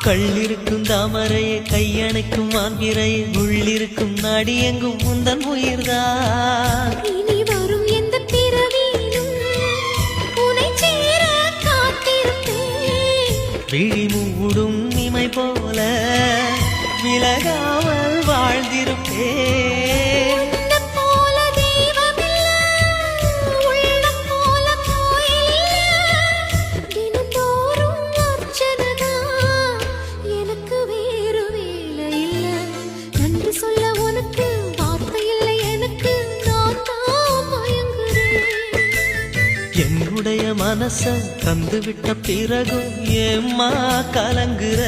கள்ளிருக்கும் தாமரையை கையணைக்கும் மான்பிரையை உள்ளிருக்கும் நாடி எங்கும் முந்தன் உயிர்தான். இனி வரும் எந்த பிறவியிலும் உனை சேர காத்திருப்பேன். விழி மூடும் இமை போல விலகாமல் வாழ்ந்திருப்பேன். உன்னைப் போல தெய்வமில்லை, உள்ளம் போல கோயிலில்லை. தினந்தோறும் அர்ச்சனைதான், எனக்கு வேறு வேலை இல்லை. நன்றி சொல்ல உனக்கு வார்த்தை இல்லை எனக்கு, நான் தான் மயங்குறேன். என்னுடைய மனச தந்துவிட்ட பிறகும் ஏம்மா கலங்குற?